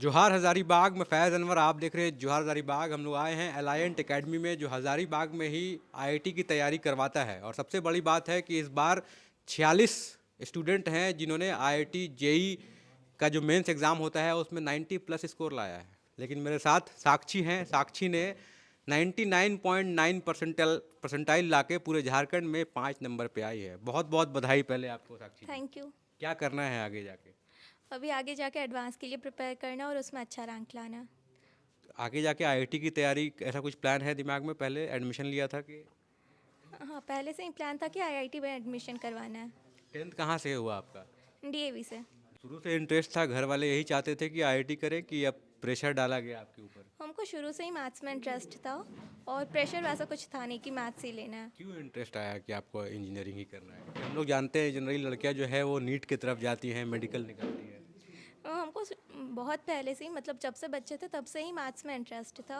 जोहार हज़ारीबाग में फैज़ अनवर आप देख रहे हैं जोहार हज़ारीबाग। हम लोग आए हैं अलायंट एकेडमी में जो हज़ारीबाग में ही आईआईटी की तैयारी करवाता है। और सबसे बड़ी बात है कि इस बार 46 स्टूडेंट हैं जिन्होंने आईआईटी जेई का जो मेंस एग्ज़ाम होता है उसमें 90 प्लस स्कोर लाया है। लेकिन मेरे साथ साक्षी हैं। साक्षी ने 99.9 परसेंटाइल ला के पूरे झारखंड में 5 नंबर पे आई है। बहुत बहुत बधाई पहले आपको साक्षी जी। Thank you. क्या करना है आगे जाके? अभी आगे जाके एडवांस के लिए प्रिपेयर करना और उसमें अच्छा रैंक लाना। आगे जाके आईआईटी की तैयारी ऐसा कुछ प्लान है दिमाग में? पहले एडमिशन लिया था कि हाँ, पहले से ही प्लान था कि आईआईटी में एडमिशन करवाना है। 10th कहाँ से हुआ आपका? डीएवी से। शुरू से इंटरेस्ट था, घर वाले यही चाहते थे कि आईआईटी करें कि अब प्रेशर डाला गया आपके ऊपर? हमको शुरू से ही मैथ्स में इंटरेस्ट था और प्रेशर वैसा कुछ था नहीं कि मैथ्स ही लेना है। क्यों इंटरेस्ट आया कि आपको इंजीनियरिंग ही करना है? हम लोग जानते हैं जनरली लड़कियां जो है वो नीट की तरफ जाती हैं, मेडिकल निकलती हैं। हमको बहुत पहले से ही मतलब जब से बच्चे थे तब से ही मैथ्स में इंटरेस्ट था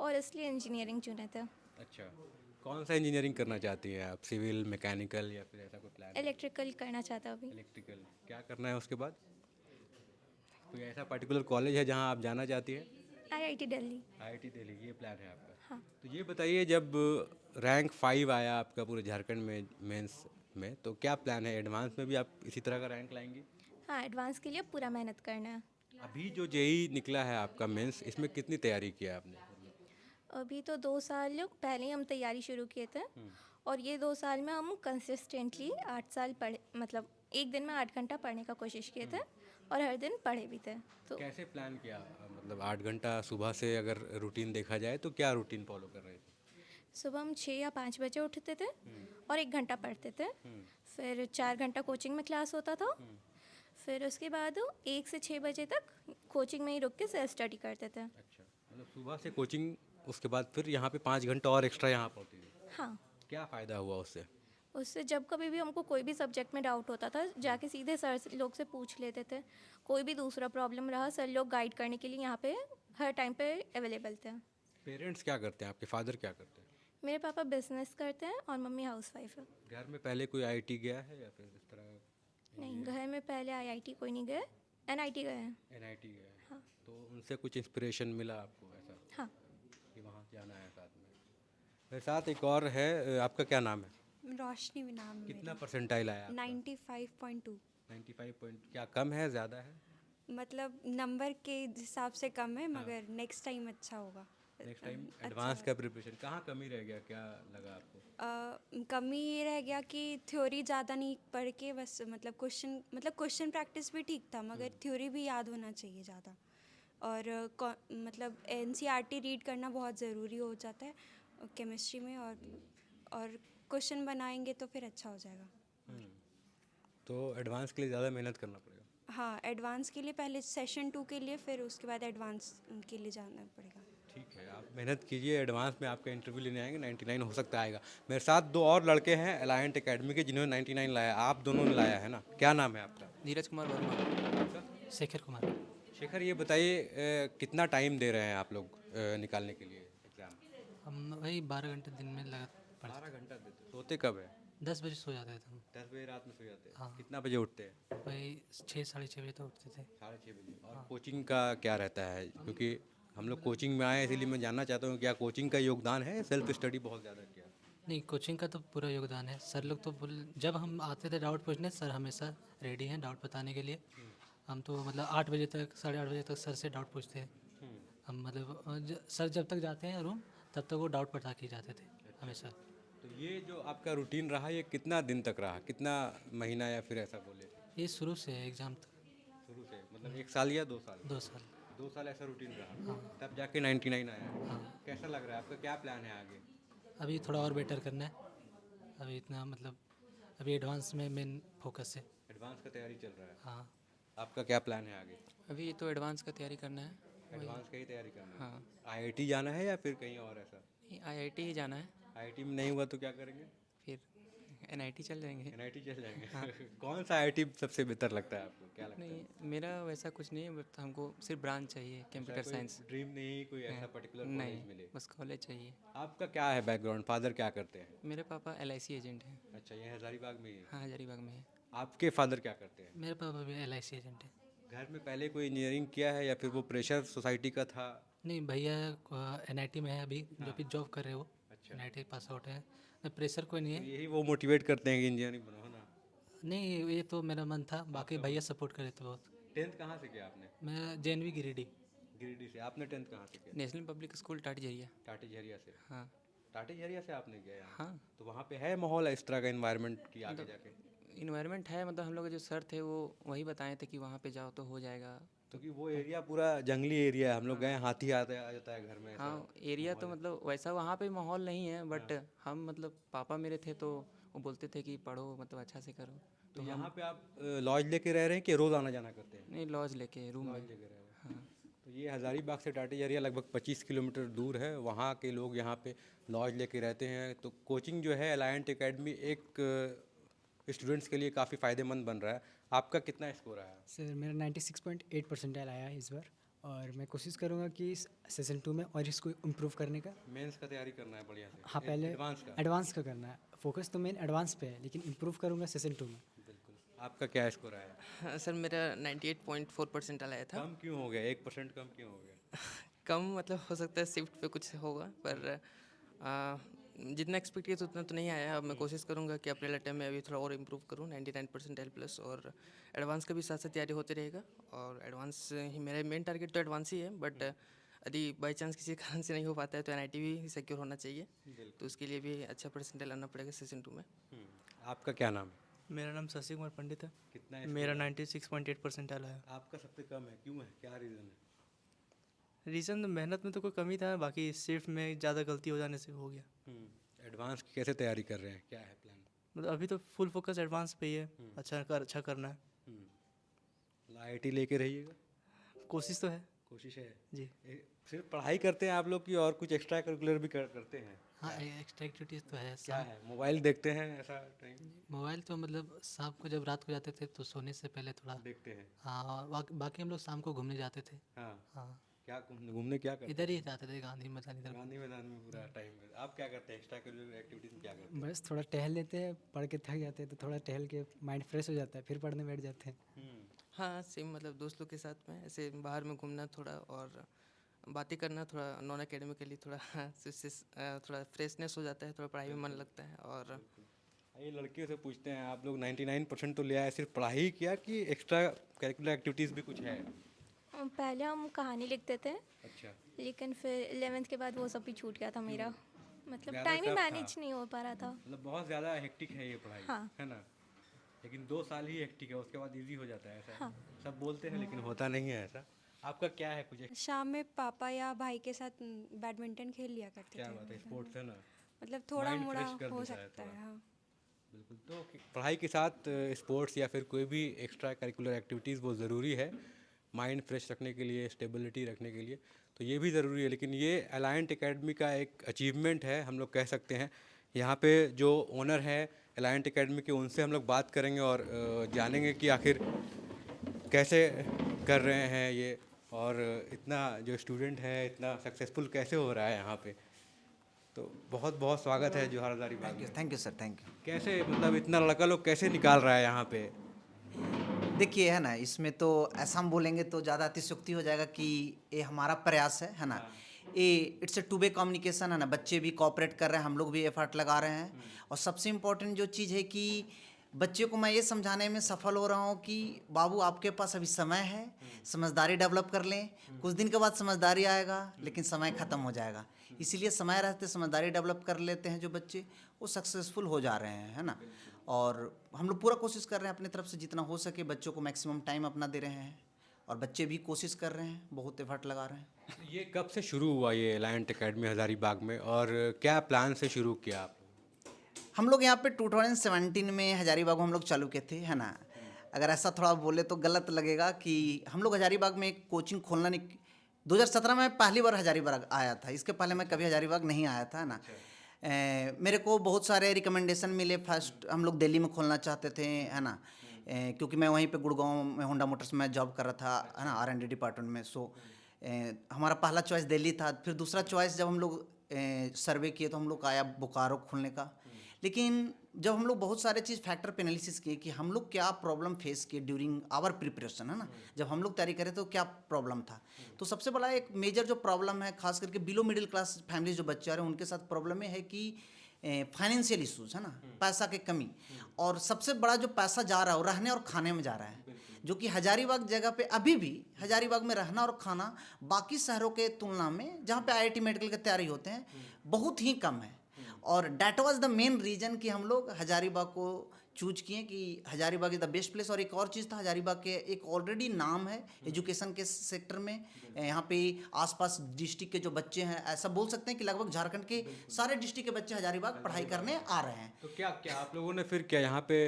और इसलिए इंजीनियरिंग चुने थे। अच्छा, कौन सा इंजीनियरिंग करना चाहती हैं आप? सिविल, मैकेनिकल या फिर ऐसा कोई प्लान है? इलेक्ट्रिकल करना चाहता अभी। इलेक्ट्रिकल। क्या करना है उसके बाद? कोई ऐसा पर्टिकुलर कॉलेज है जहाँ आप जाना चाहती हैं? आईआईटी दिल्ली। आईआईटी दिल्ली, ये प्लान है आपका। हाँ। तो ये बताइए, जब रैंक 5 आया आपका पूरे झारखंड में मेंस में, तो क्या प्लान है? एडवांस में भी आप इसी तरह का रैंक लाएंगी? हाँ, एडवांस के लिए पूरा मेहनत करना है। अभी जो जेई निकला है आपका मेंस, इसमें कितनी तैयारी किया आपने? अभी तो 2 साल पहले ही हम तैयारी शुरू किए थे और ये 2 साल में हम कंसिस्टेंटली 8 साल पढ़े, मतलब एक दिन में 8 घंटा पढ़ने का कोशिश किए थे और हर दिन पढ़े भी थे। तो कैसे प्लान किया? मतलब 8 घंटा सुबह से अगर रूटीन देखा जाए तो क्या रूटीन फॉलो कर रहे थे? सुबह हम 6 या 5 बजे उठते थे और 1 घंटा पढ़ते थे। फिर 4 घंटा कोचिंग में क्लास होता था। फिर उसके बाद 1 से 6 बजे तक कोचिंग में ही रुक के सेल्फ स्टडी करते थे। अच्छा, मतलब सुबह से कोचिंग, उसके बाद फिर यहाँ पे 5 घंटा और एक्स्ट्रा यहाँ पढ़ती थी। हाँ, क्या फ़ायदा हुआ उससे? उससे जब कभी भी हमको कोई भी सब्जेक्ट में डाउट होता था जाके सीधे लोग से पूछ लेते थे। कोई भी दूसरा प्रॉब्लम रहा सर लोग गाइड करने के लिए यहाँ पे हर टाइम पे अवेलेबल थे। पेरेंट्स क्या करते हैं आपके? फादर क्या करते हैं? मेरे पापा बिजनेस करते हैं और मम्मी हाउसवाइफ है। घर में पहले कोई आईआईटी गया है या फिर इस तरह? नहीं, घर में पहले आईआईटी कोई नहीं गए, एनआईटी गए हैं। एनआईटी गया है? हाँ। तो उनसे कुछ इंस्पिरेशन मिला आपको ऐसा हाँ। कि वहाँ जाना है साथ में? मेरे साथ एक और है, आपका क्या नाम है? रोशनी भी नाम है कितना मेरा। परसेंटाइल आया आपका? 95.2। 95 पॉइंट। क्या कम है, ज़्यादा है? मतलब नंबर के हिसाब से कम है मगर नेक्स्ट टाइम अच्छा होगा। नेक्स्ट टाइम अच्छा एडवांस होगा। का प्रिपरेशन कहाँ कमी रह गया, क्या लगा आपको? कमी ये रह गया कि थ्योरी ज़्यादा नहीं पढ़ के बस मतलब क्वेश्चन प्रैक्टिस भी ठीक था मगर थ्योरी भी याद होना चाहिए ज़्यादा। और मतलब एनसीईआरटी रीड करना बहुत ज़रूरी हो जाता है केमिस्ट्री में। और क्वेश्चन बनाएंगे तो फिर अच्छा हो जाएगा। तो एडवांस के लिए ज़्यादा मेहनत करना पड़ेगा। हाँ, एडवांस के लिए पहले सेशन 2 के लिए फिर उसके बाद एडवांस के लिए जाना पड़ेगा। ठीक है, आप मेहनत कीजिए। एडवांस में आपका इंटरव्यू लेने आएंगे, 99 हो सकता आएगा। मेरे साथ दो और लड़के हैं अलायंट एकेडमी के जिन्होंने 99 लाया। आप दोनों ने लाया है ना? क्या नाम है आपका? नीरज कुमार वर्मा। आपका? शेखर कुमार। शेखर, ये बताइए कितना टाइम दे रहे हैं आप लोग निकालने के लिए एग्ज़ाम? हम वही 12 घंटे दिन में लगा पढ़ते। 12 घंटा देते? सोते कब है? 10 बजे सो जाते थे हम। 10 बजे रात में सो जाते हैं? हाँ। कितना बजे उठते हैं? वही 6 साढ़े 6 बजे तक उठते थे। 6:30 बजे। और कोचिंग का क्या रहता है? क्योंकि हम लोग कोचिंग में आए, इसीलिए मैं जानना चाहता हूँ क्या कोचिंग का योगदान है? सेल्फ स्टडी बहुत ज़्यादा किया? नहीं, कोचिंग का तो पूरा योगदान है। सर लोग तो जब हम आते थे डाउट पूछने, सर हमेशा रेडी हैं डाउट बताने के लिए। हम तो मतलब 8 बजे तक, साढ़े 8 बजे तक सर से डाउट पूछते हैं। हम मतलब सर जब तक जाते हैं रूम तब तक वो डाउट पता के जाते थे हमेशा। तो ये जो आपका रूटीन रहा, ये कितना दिन तक रहा? कितना महीना या फिर ऐसा बोले? ये शुरू से है एग्ज़ाम तक। शुरू से मतलब 1 साल या 2 साल? 2 साल। 2 साल ऐसा रूटीन रहा, हाँ। तब जाके 99 आया। हाँ। कैसा लग रहा है? आपका क्या प्लान है आगे? अभी थोड़ा और बेटर करना है। अभी इतना मतलब अभी एडवांस में मेन फोकस है। एडवांस का तैयारी चल रहा है? हाँ। आपका क्या प्लान है आगे? अभी तो एडवांस का तैयारी करना है। वही। एडवांस का ही तैयारी करना है? हाँ। आईआईटी जाना है या फिर कहीं और ऐसा? नहीं, आईआईटी ही जाना है। आईआईटी में नहीं हुआ तो क्या करेंगे? फिर एनआईटी चल जाएंगे। एनआईटी चल जाएंगे? हाँ। कौन सा आईआईटी सबसे बेहतर लगता है आपको? क्या लगता है? नहीं, मेरा वैसा कुछ नहीं है, बट हमको सिर्फ ब्रांच चाहिए कंप्यूटर कोई साइंस। ड्रीम नहीं, कोई ऐसा पर्टिकुलर कॉलेज नहीं, मिले? बस कॉलेज चाहिए। आपका क्या है बैकग्राउंड? फादर क्या करते हैं? मेरे पापा एलआईसी एजेंट हैं। अच्छा, ये हज़ारीबाग में ही है? हाँ, हजारीबाग में है। आपके फादर क्या करते हैं? मेरे पापा भी LIC एजेंट है। घर में पहले कोई इंजीनियरिंग किया है या फिर वो प्रेशर सोसाइटी का था? नहीं भैया एनआईटी में है अभी, जो भी जॉब कर रहे हो। अच्छा। एनआईटी पास आउट है। नहीं, प्रेशर कोई नहीं तो है। यही वो मोटिवेट करते हैं कि इंजीनियरिंग बनो, है ना? नहीं, ये तो मेरा मन था, बाकी भैया सपोर्ट करे थे बहुत। 10th कहाँ से किया आपने? मैं जेएनवी गिरिडीह। गिरिडीह से। आपने 10th कहाँ से किया? नेशनल पब्लिक स्कूल टाटी झरिया। टाटी झरिया से। हाँ टाटी झरिया से आपने किया यहाँ? हाँ। तो वहाँ पे है माहौल इस तरह का इन्वायरमेंट की आगे जाके? इन्वायरमेंट है, मतलब हम लोग के जो सर थे वो वही बताए थे कि वहाँ पे जाओ तो हो जाएगा। क्योंकि वो एरिया पूरा जंगली एरिया है, हम लोग गए, हाथी आता आ जाता है घर में, ऐसा हाँ, एरिया तो मतलब वैसा वहाँ पे माहौल नहीं है, बट हम मतलब पापा मेरे थे तो वो बोलते थे कि पढ़ो, मतलब अच्छा से करो। तो यहाँ पे आप लॉज लेके रह रहे हैं कि रोज आना जाना करते हैं? नहीं, लॉज लेके रूम लॉज में। लेके रह रहे हैं। हाँ तो ये हज़ारीबाग से टाटी झरिया लगभग 25 किलोमीटर दूर है। वहाँ के लोग यहाँ पे लॉज लेके रहते हैं। तो कोचिंग जो है अलायंट एकेडमी एक स्टूडेंट्स के लिए काफ़ी फ़ायदेमंद बन रहा है। आपका कितना स्कोर आया? सर मेरा 96.8 परसेंटाइल आया है इस बार, और मैं कोशिश करूँगा कि इस सेशन 2 में और इसको इम्प्रूव करने का। मेंस का तैयारी करना है बढ़िया से? हाँ, पहले एडवांस का? एडवांस का करना है। फोकस तो मेन एडवांस पे है, लेकिन इम्प्रूव करूँगा सेशन 2 में। बिल्कुल। आपका क्या स्कोर आया? हाँ, सर मेरा 98.4 परसेंटाइल आया था। कम क्यों हो गया? 1% कम क्यों हो गया? कम मतलब हो सकता है शिफ्ट पे कुछ होगा, पर जितना एक्सपेक्ट किया था उतना तो नहीं आया। अब मैं कोशिश करूंगा कि अप्रैल अटेम्प्ट में अभी थोड़ा और इम्प्रूव करूं, 99 परसेंटाइल प्लस, और एडवांस का भी साथ साथ तैयारी होते रहेगा। और एडवांस ही मेरा मेन टारगेट तो एडवांस ही है, बट यदि बाई चांस किसी कारण से नहीं हो पाता है तो एनआईटी भी सिक्योर होना चाहिए। तो उसके लिए भी अच्छा परसेंटाइल आना पड़ेगा सेशन 2 में। आपका क्या नाम है? मेरा नाम शशि कुमार पंडित है। कितना मेरा 96.8 परसेंटाइल है। आपका सबसे कम है, क्यों है? क्या रीज़न है? रीज़न मेहनत में तो कोई कमी था, बाकी शिफ्ट में ज़्यादा गलती हो जाने से हो गया। एडवांस की कैसे तैयारी कर रहे हैं? क्या है प्लान? मतलब अभी तो फुल फोकस एडवांस पे ही है। अच्छा करना है। आईआईटी लेके रहिएगा, कोशिश तो है कोशिश है। जी। सिर्फ पढ़ाई करते हैं आप लोग की और कुछ एक्स्ट्रा करिकुलर भी करते हैं? हाँ, एक्स्ट्रा एक्टिविटीज़ तो है। क्या है? मोबाइल देखते हैं ऐसा टाइम? मोबाइल तो मतलब शाम को जब रात को जाते थे तो सोने से पहले थोड़ा। देखते हैं। हाँ, और बाकी हम लोग शाम को घूमने जाते थे। हाँ। हाँ, क्या घूमने क्या करते इधर ही जाते थे, गांधी मैदान इधर। हैं? गांधी मैदान में पूरा टाइम? आप क्या करते हैं? एक्स्ट्रा करिकुलर एक्टिविटीज में क्या करते हैं? बस थोड़ा टहल लेते हैं, पढ़ के थक जाते हैं तो थोड़ा टहल के माइंड फ्रेश हो जाता है, फिर पढ़ने बैठ जाते हैं। हाँ सेम, मतलब दोस्त लोग के साथ में ऐसे बाहर में घूमना थोड़ा, और बातें करना थोड़ा नॉन एकेडमिकली थोड़ा थोड़ा फ्रेशनेस हो जाता है, थोड़ा पढ़ाई में मन लगता है। और ये लड़कियों से पूछते हैं, आप लोग 99% तो ले आए, सिर्फ पढ़ाई ही किया कि एक्स्ट्रा करिकुलर एक्टिविटीज़ भी कुछ है? पहले हम कहानी लिखते थे, अच्छा। लेकिन फिर 11th के बाद वो सब भी छूट गया था मेरा। मतलब ज़्यादा टाइम ही tough था। मैनेज नहीं हो पा रहा था। मतलब बहुत ज़्यादा हेक्टिक है ये पढ़ाई, हाँ। है ना? लेकिन 2 साल ही हेक्टिक है, उसके बाद इजी हो जाता है, ऐसा हाँ। सब बोलते हैं, लेकिन होता नहीं है ऐसा। आपका क्या है कुछ? शाम में पापा या भाई के साथ बैडमिंटन खेल लिया करते क्या थे। बात है, स्पोर्ट्स है ना? मतलब थोड़ा Mind मोड़ा fresh कर हो देता है सकता थोड़ा। है। हाँ। बिल्कुल। तो पढ़ाई के साथ स्पोर्ट्स या फिर कोई भी एक्स्ट्रा करिकुलर एक्टिविटीज़ वो ज़रूरी है, माइंड फ्रेश रखने के लिए, स्टेबिलिटी रखने के लिए, तो ये भी ज़रूरी है। लेकिन ये अलायंट एकेडमी का एक अचीवमेंट है, हम लोग कह सकते हैं। यहाँ पे जो ओनर है अलायंट एकेडमी के, उनसे हम लोग बात करेंगे और जानेंगे कि आखिर कैसे कर रहे हैं ये, और इतना जो स्टूडेंट है इतना सक्सेसफुल कैसे हो रहा है यहाँ पे। तो बहुत बहुत स्वागत है जोहार हज़ारीबाग में। Thank you sir, thank you. कैसे, मतलब इतना लड़का लोग कैसे निकाल रहा है यहाँ पे? देखिए, है ना, इसमें तो ऐसा हम बोलेंगे तो ज़्यादा अतिशयोक्ति हो जाएगा कि ये हमारा प्रयास है ना। ये इट्स ए 2 वे कम्युनिकेशन है ना। बच्चे भी कोऑपरेट कर रहे हैं, हम लोग भी एफर्ट लगा रहे हैं। और सबसे इम्पोर्टेंट जो चीज़ है कि बच्चे को मैं ये समझाने में सफल हो रहा हूँ कि बाबू आपके पास अभी समय है, समझदारी डेवलप कर लें। कुछ दिन के बाद समझदारी आएगा, लेकिन समय ख़त्म हो जाएगा। इसीलिए समय रहते समझदारी डेवलप कर लेते हैं जो बच्चे, वो सक्सेसफुल हो जा रहे हैं, है ना। और हम लोग पूरा कोशिश कर रहे हैं अपनी तरफ से जितना हो सके, बच्चों को मैक्सिमम टाइम अपना दे रहे हैं, और बच्चे भी कोशिश कर रहे हैं, बहुत एफर्ट लगा रहे हैं। ये कब से शुरू हुआ ये अलायंट एकेडमी हज़ारीबाग में, और क्या प्लान से शुरू किया आप? हम लोग यहाँ पे 2017 में हज़ारीबाग में हम लोग चालू किए थे, है ना। अगर ऐसा थोड़ा बोले तो गलत लगेगा कि हम लोग हज़ारीबाग में एक कोचिंग खोलना नहीं। 2017 में पहली बार हज़ारीबाग आया था, इसके पहले मैं कभी हज़ारीबाग नहीं आया था ना। मेरे को बहुत सारे रिकमेंडेशन मिले। फर्स्ट हम लोग दिल्ली में खोलना चाहते थे, है ना, क्योंकि मैं वहीं पे गुड़गांव में होंडा मोटर्स में जॉब कर रहा था, है ना, R&D डिपार्टमेंट में। सो हमारा पहला चॉइस दिल्ली था। फिर दूसरा चॉइस जब हम लोग सर्वे किए तो हम लोग आया बोकारो खोलने का। लेकिन जब हम लोग बहुत सारे चीज़ फैक्टर पे एनालिसिस किए कि हम लोग क्या प्रॉब्लम फेस किए ड्यूरिंग आवर प्रिपरेशन, है ना, जब हम लोग तैयारी करें तो क्या प्रॉब्लम था, तो सबसे बड़ा एक मेजर जो प्रॉब्लम है खास करके बिलो मिडिल क्लास फैमिली जो बच्चे आ रहे हैं उनके साथ प्रॉब्लम ये है कि फाइनेंशियल इश्यूज, है ना, पैसा की कमी, और सबसे बड़ा जो पैसा जा रहा है वो रहने और खाने में जा रहा है, जो कि हजारीबाग जगह पे अभी भी हजारीबाग में रहना और खाना बाकी शहरों के तुलना में जहाँ पे आईआईटी मेडिकल की तैयारी होते हैं बहुत ही कम है। और that was the main reason कि हम लोग हजारीबाग को चूज किए कि Hazaribagh is the best place. और एक और चीज़ था, हजारीबाग के एक ऑलरेडी नाम है एजुकेशन के सेक्टर में, यहाँ पे आसपास डिस्ट्रिक्ट के जो बच्चे हैं ऐसा बोल सकते हैं कि लगभग झारखंड के सारे डिस्ट्रिक्ट के बच्चे हजारीबाग पढ़ाई करने आ रहे हैं। तो क्या क्या आप लोगों ने फिर क्या यहाँ पे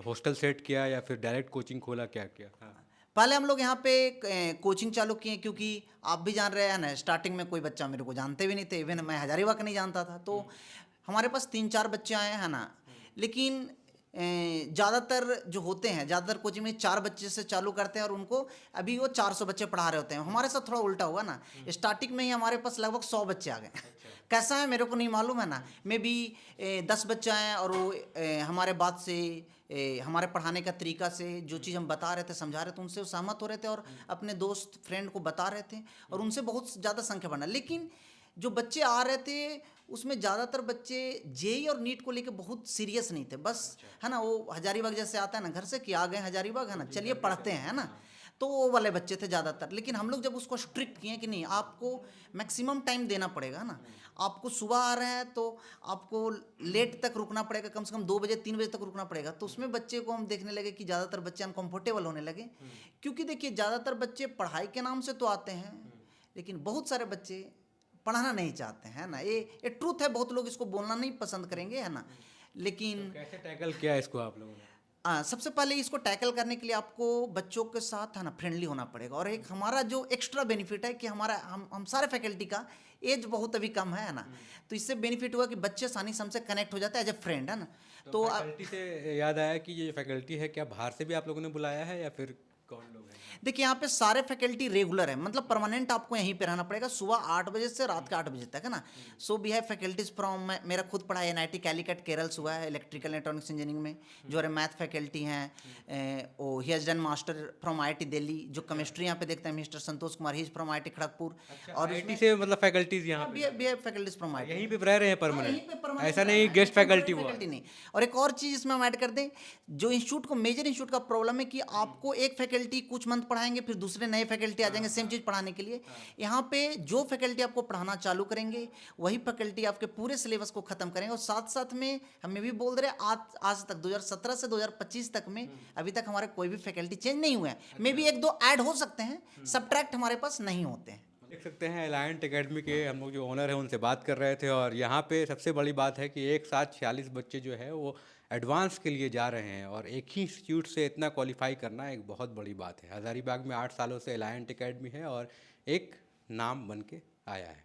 हॉस्टल सेट किया या फिर डायरेक्ट कोचिंग खोला, क्या किया? हाँ। पहले हम लोग यहाँ पे कोचिंग चालू किए, क्योंकि आप भी जान रहे हैं ना स्टार्टिंग में कोई बच्चा मेरे को जानते भी नहीं थे, इवन मैं हजारीबाग का नहीं जानता था, तो हमारे पास 3-4 बच्चे आए हैं ना, लेकिन ज़्यादातर जो होते हैं ज़्यादातर कोचिंग में 4 बच्चे से चालू करते हैं और उनको अभी वो 400 बच्चे पढ़ा रहे होते हैं। हमारे साथ थोड़ा उल्टा हुआ ना, स्टार्टिंग में ही हमारे पास लगभग 100 बच्चे आ गए। कैसा है मेरे को नहीं मालूम, है ना, मे बी 10 बच्चे आए और वो हमारे बात से हमारे पढ़ाने का तरीका से जो चीज़ हम बता रहे थे समझा रहे थे उनसे सहमत हो रहे थे और अपने दोस्त फ्रेंड को बता रहे थे और उनसे बहुत ज़्यादा संख्या बढ़ना। लेकिन जो बच्चे आ रहे थे उसमें ज़्यादातर बच्चे जेई और नीट को लेके बहुत सीरियस नहीं थे, बस है ना, वो हजारीबाग जैसे आता है ना घर से कि आ गए हजारीबाग, है ना, चलिए पढ़ते हैं, है ना, तो वो वाले बच्चे थे ज़्यादातर। लेकिन हम लोग जब उसको स्ट्रिक्ट किए कि नहीं आपको मैक्सिमम टाइम देना पड़ेगा ना, आपको सुबह आ रहे हैं तो आपको लेट तक रुकना पड़ेगा, कम से कम 2 बजे 3 बजे तक रुकना पड़ेगा, तो उसमें बच्चे को हम देखने लगे कि ज़्यादातर बच्चे अनकम्फर्टेबल होने लगे। क्योंकि देखिए ज़्यादातर बच्चे पढ़ाई के नाम से तो आते हैं लेकिन बहुत सारे बच्चे पढ़ाना नहीं चाहते हैं ना, ये ट्रूथ है, बहुत लोग इसको बोलना नहीं पसंद करेंगे, है ना, लेकिन तो कैसे टैकल किया इसको आप लोगों ने? सबसे पहले इसको टैकल करने के लिए आपको बच्चों के साथ है ना फ्रेंडली होना पड़ेगा। और एक हमारा जो एक्स्ट्रा बेनिफिट है कि हमारा हम सारे फैकल्टी का एज बहुत अभी कम है ना, तो इससे बेनिफिट हुआ कि बच्चे आसानी से हमसे कनेक्ट हो जाते हैं एज ए फ्रेंड, है ना। तो फैकल्टी से याद आया कि ये जो फैकल्टी है क्या बाहर से भी आप लोगों ने बुलाया है या फिर कौन लोग हैं? देखिए यहाँ पे सारे फैकल्टी रेगुलर है, मतलब परमानेंट आपको यहीं पे रहना पड़ेगा सुबह 8 बजे से रात के 8 बजे तक, है ना। So we have faculties from, मेरा खुद पढ़ा है NIT कैलिकट केरल से हुआ है इलेक्ट्रिकल इलेक्ट्रॉनिक्स इंजीनियरिंग में, जो हमारे मैथ फैकल्टी हैं वो he has done master from IIT Delhi, जो केमिस्ट्री यहाँ पे देखते हैं mister Santosh Kumar, he is from IIT Kharagpur. और IIT से मतलब फैकल्टीज यहाँ पे भी है फैकल्टीज फ्रॉम IIT, यहीं पे रह रहे हैं यहीं पे परमानेंट, permanent ऐसा रहना नहीं है, गेस्ट फैकल्टी हुआ? फैकल्टी नहीं। और एक और चीज़ इसमें हम ऐड कर दें, जो इंस्टीट्यूट को मेजर इंस्टीट्यूट का प्रॉब्लम है कि आपको एक फैकल्टी कुछ मंथ पढ़ाएंगे फिर दूसरे नए फैकल्टी आ जाएंगे सेम चीज़ पढ़ाने के लिए। यहाँ पे जो फैकल्टी आपको पढ़ाना चालू करेंगे वही फैकल्टी आपके पूरे सिलेबस को ख़त्म करेंगे। और साथ साथ में हमें भी बोल रहे आज तक 2017 से 2025 तक में अभी तक हमारे कोई भी फैकल्टी चेंज नहीं हुए हैं, मे बी 1-2 ऐड हो सकते हैं, सब्ट्रैक्ट हमारे पास नहीं होते हैं। देख सकते हैं एलायंट एकेडमी के हम लोग जो ओनर हैं उनसे बात कर रहे थे और यहाँ पे सबसे बड़ी बात है कि एक साथ 46 बच्चे जो है वो एडवांस के लिए जा रहे हैं और एक ही इंस्टीट्यूट से इतना क्वालिफाई करना एक बहुत बड़ी बात है। हज़ारीबाग में 8 सालों से एलायंट एकेडमी है और एक नाम बन के आया है।